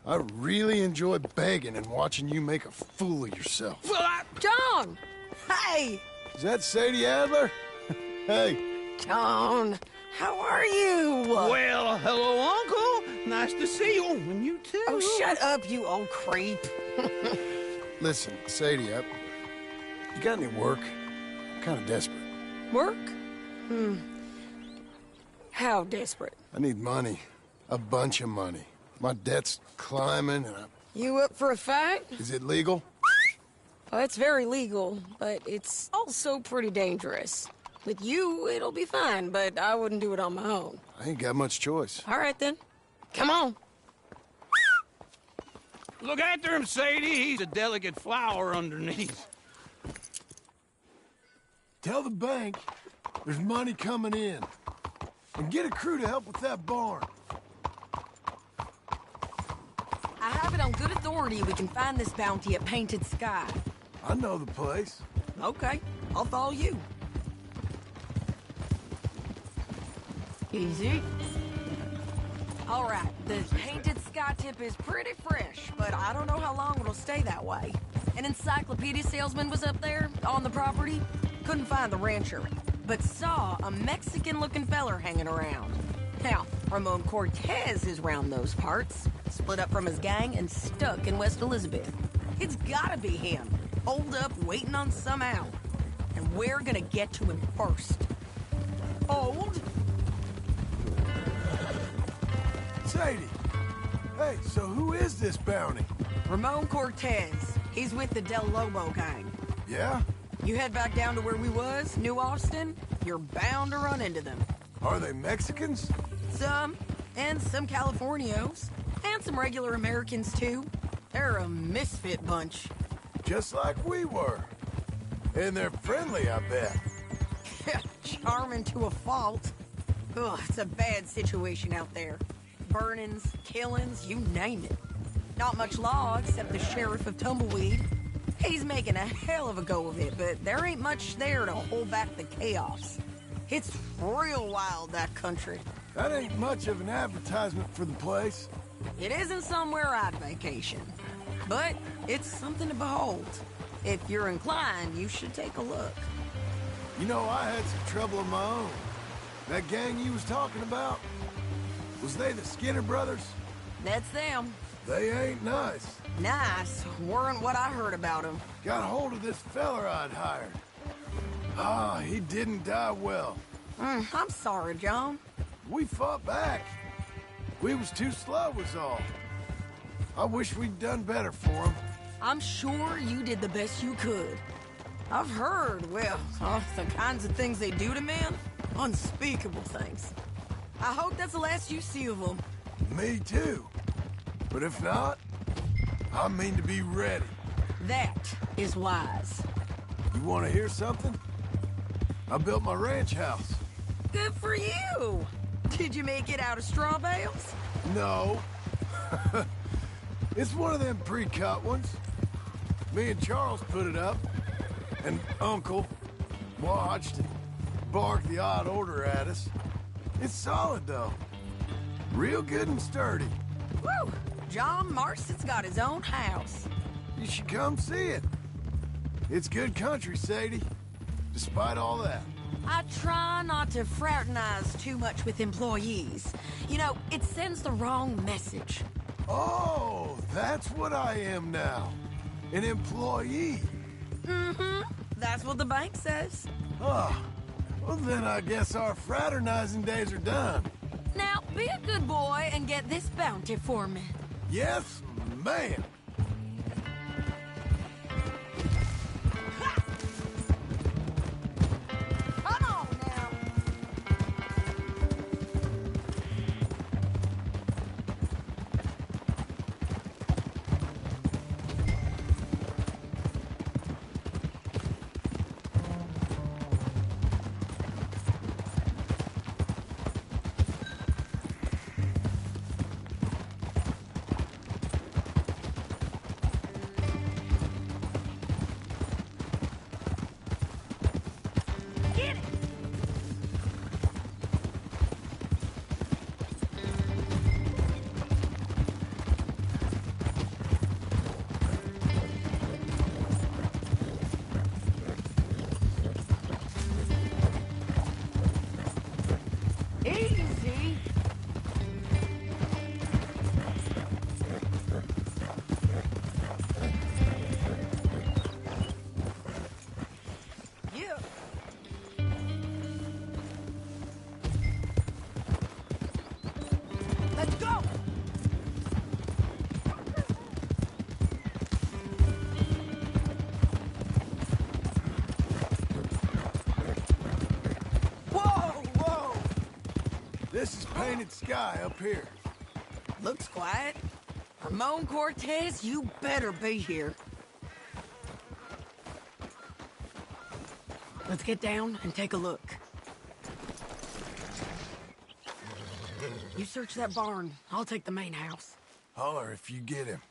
I really enjoy begging and watching you make a fool of yourself. John! Hey! Is that Sadie Adler? Hey. John, How are you? Well, hello, Uncle. Nice to see you. And you too. Oh, shut up, you old creep. Listen, Sadie, you got any work? I'm kind of desperate. Work? How desperate? I need money. A bunch of money. My debt's climbing and You up for a fight? Is it legal? Oh, it's very legal, but it's also pretty dangerous. With you, it'll be fine, but I wouldn't do it on my own. I ain't got much choice. All right, then. Come on. Look after him, Sadie. He's a delicate flower underneath. Tell the bank there's money coming in. And get a crew to help with that barn. I have it on good authority we can find this bounty at Painted Sky. I know the place. Okay, I'll follow you. Easy. All right, the Painted Sky tip is pretty fresh, but I don't know how long it'll stay that way. An encyclopedia salesman was up there on the property. Couldn't find the rancher, but saw a Mexican-looking feller hanging around. Now, Ramon Cortez is round those parts, split up from his gang and stuck in West Elizabeth. It's gotta be him, holed up waiting on some out. And we're gonna get to him first. Hold. Sadie! Hey, so who is this bounty? Ramon Cortez. He's with the Del Lobo gang. Yeah? You head back down to where we was, New Austin, you're bound to run into them. Are they Mexicans? Some, and some Californios, and some regular Americans too. They're a misfit bunch. Just like we were. And they're friendly, I bet. Charming to a fault. Ugh, it's a bad situation out there. Burnings, killings, you name it. Not much law except the sheriff of Tumbleweed. He's making a hell of a go of it, but there ain't much there to hold back the chaos. It's real wild, that country. That ain't much of an advertisement for the place. It isn't somewhere I'd vacation, but it's something to behold. If you're inclined, you should take a look. You know, I had some trouble of my own. That gang you was talking about, was they the Skinner brothers? That's them. They ain't nice. Nice weren't what I heard about them. Got hold of this feller I'd hired. Ah, he didn't die well. I'm sorry, John. We fought back. We was too slow was all. I wish we'd done better for him. I'm sure you did the best you could. I've heard, well, the kinds of things they do to men. Unspeakable things. I hope that's the last you see of them. Me too. But if not, I mean to be ready. That is wise. You want to hear something? I built my ranch house. Good for you. Did you make it out of straw bales? No. It's one of them pre-cut ones. Me and Charles put it up, and Uncle watched and barked the odd order at us. It's solid, though. Real good and sturdy. Woo! John Marston's got his own house. You should come see it. It's good country, Sadie. Despite all that. I try not to fraternize too much with employees. You know, it sends the wrong message. Oh, that's what I am now. An employee. Mm-hmm. That's what the bank says. Oh, well then I guess our fraternizing days are done. Now, be a good boy and get this bounty for me. Yes, ma'am. Come on now. painted sky up here. Looks quiet. Ramon Cortez, you better be here. Let's get down and take a look. You search that barn. I'll take the main house. Holler if you get him.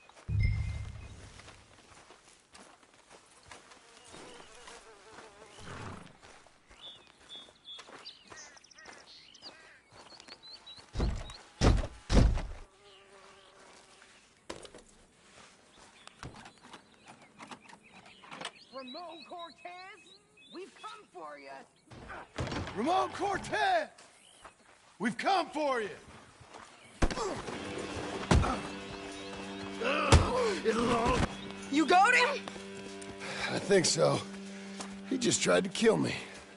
Ramon Cortez, we've come for you. Ramon Cortez! We've come for you! You got him? I think so. He just tried to kill me.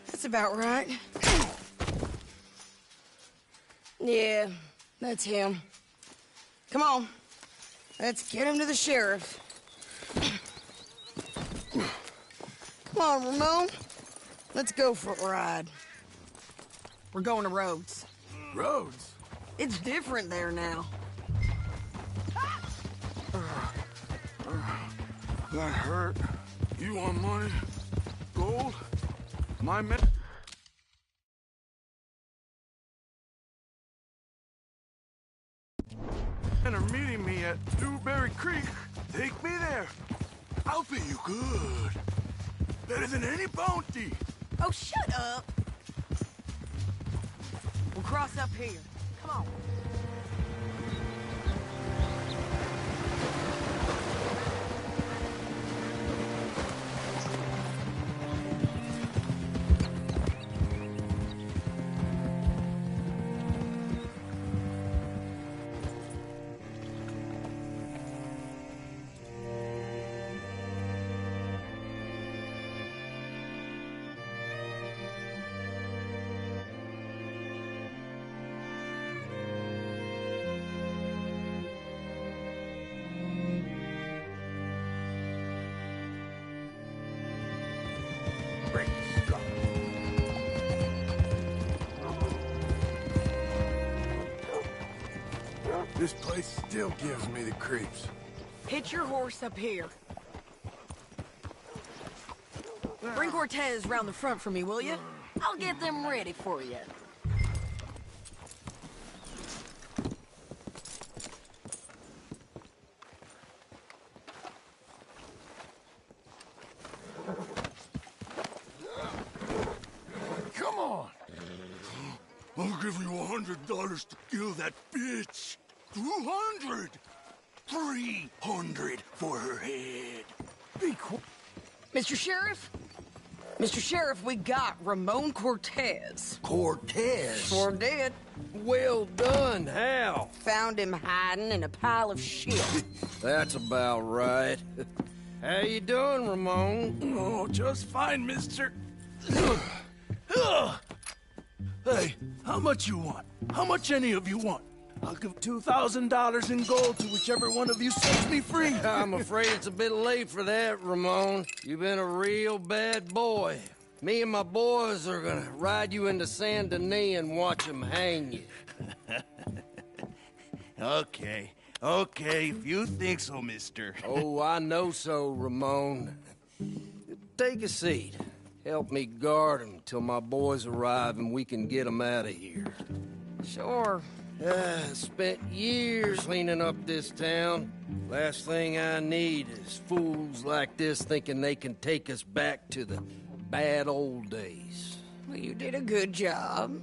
That's about right. Yeah, that's him. Come on. Let's get him to the sheriff. Come on, Ramon. Let's go for a ride. We're going to Rhodes. Rhodes? It's different there now. That hurt. You want money? Gold? My men... And are meeting me at Dewberry Creek. Take me there. I'll pay you good. Better than any bounty. Oh, shut up. We'll cross up here. Come on. This place still gives me the creeps. Hitch your horse up here. Bring Cortez round the front for me, will you? I'll get them ready for you. Come on! I'll give you $100 to kill that bitch. 200! 300 for her head. Be quiet. Mr. Sheriff? Mr. Sheriff, we got Ramon Cortez. Cortez? Sure did. Well done, Hal. Found him hiding in a pile of shit. That's about right. How you doing, Ramon? Oh, just fine, mister. Hey, how much you want? How much any of you want? I'll give $2,000 in gold to whichever one of you sets me free. I'm afraid it's a bit late for that, Ramon. You've been a real bad boy. Me and my boys are gonna ride you into Saint Denis and watch them hang you. Okay, if you think so, mister. Oh, I know so, Ramon. Take a seat. Help me guard them till my boys arrive and we can get them out of here. Sure. Spent years cleaning up this town. Last thing I need is fools like this thinking they can take us back to the bad old days. Well, you did a good job.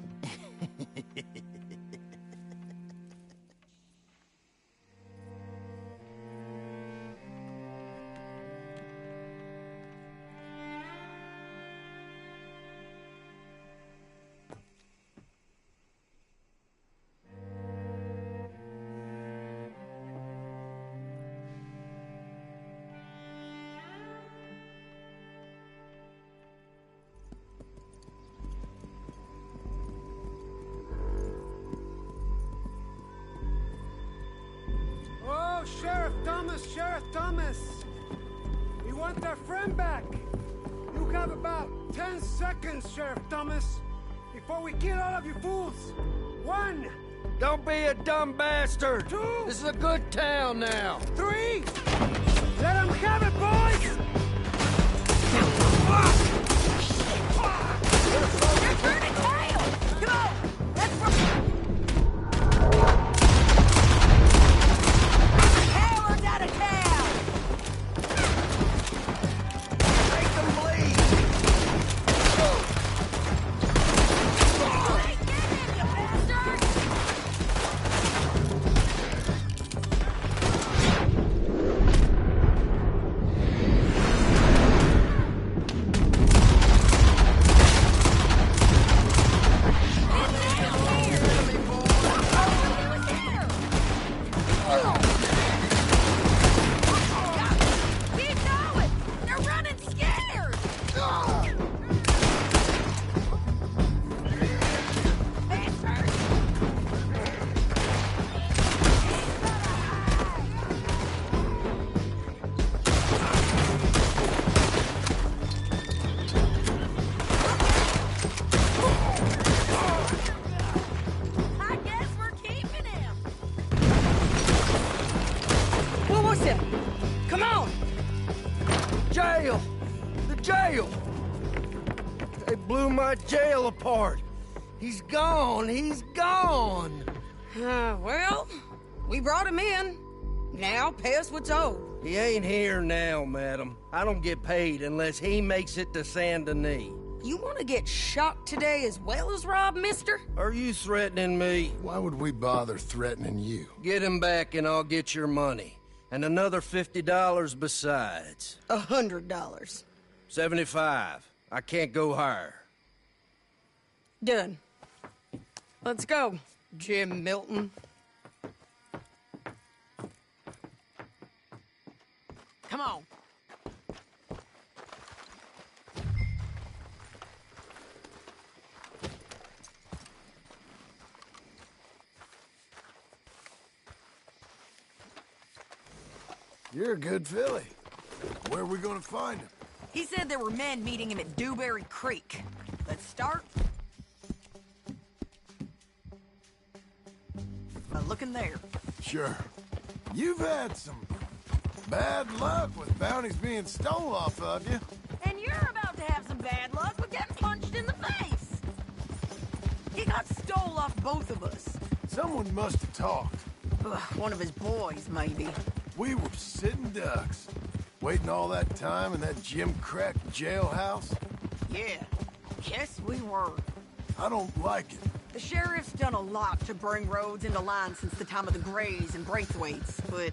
Sheriff Thomas! We want our friend back! You have about 10 seconds, Sheriff Thomas, before we kill all of you fools! 1, Don't be a dumb bastard! 2! This is a good town now! 3! Let him have it, boys! You're turning tail! Come on! Let's run! Howard's out of town! Make them bleed! Hey, get him, you bastard! Keep going! They're running scared! I guess we're keeping him. What was that? Come on! Jail! The jail! They blew my jail apart. He's gone! He's gone! Well, we brought him in. Now pay us what's owed. He ain't here now, madam. I don't get paid unless he makes it to Saint Denis. You want to get shot today as well as Rob, mister? Are you threatening me? Why would we bother threatening you? Get him back and I'll get your money. And another $50 besides. $100. 75. I can't go higher. Done. Let's go, Jim Milton. Come on. You're a good filly. Where are we gonna find him? He said there were men meeting him at Dewberry Creek. Let's start. By looking there. Sure. You've had some bad luck with bounties being stole off of you. And you're about to have some bad luck with getting punched in the face. He got stole off both of us. Someone must have talked. Ugh, one of his boys, maybe. We were sitting ducks, waiting all that time in that Jim Crack jailhouse. Yeah, yes we were. I don't like it. The sheriff's done a lot to bring roads into line since the time of the Grays and Braithwaites, but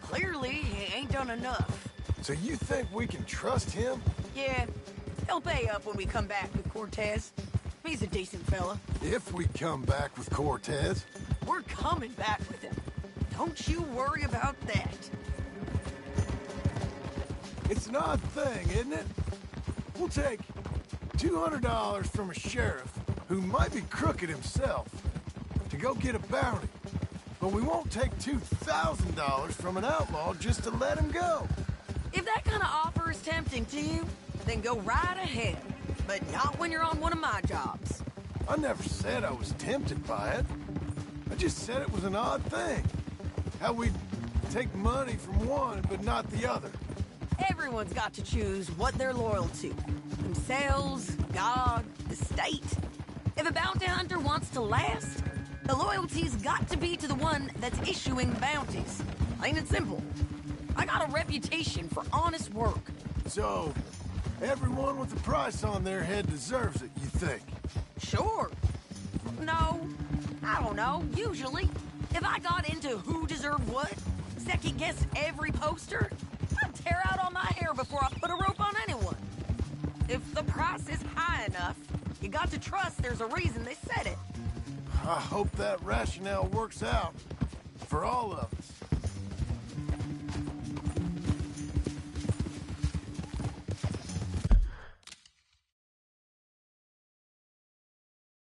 clearly he ain't done enough. So you think we can trust him? Yeah, he'll pay up when we come back with Cortez. He's a decent fella. If we come back with Cortez. We're coming back with him. Don't you worry about that. It's an odd thing, isn't it? We'll take $200 from a sheriff who might be crooked himself to go get a bounty. But we won't take $2,000 from an outlaw just to let him go. If that kind of offer is tempting to you, then go right ahead. But not when you're on one of my jobs. I never said I was tempted by it. I just said it was an odd thing. How we'd take money from one, but not the other. Everyone's got to choose what they're loyal to. Themselves, God, the state. If a bounty hunter wants to last, the loyalty's got to be to the one that's issuing bounties. Plain and simple. I got a reputation for honest work. So, everyone with a price on their head deserves it, you think? Sure. No, I don't know, usually. If I got into who deserved what, second-guess every poster, I'd tear out all my hair before I put a rope on anyone. If the price is high enough, you got to trust there's a reason they said it. I hope that rationale works out for all of us.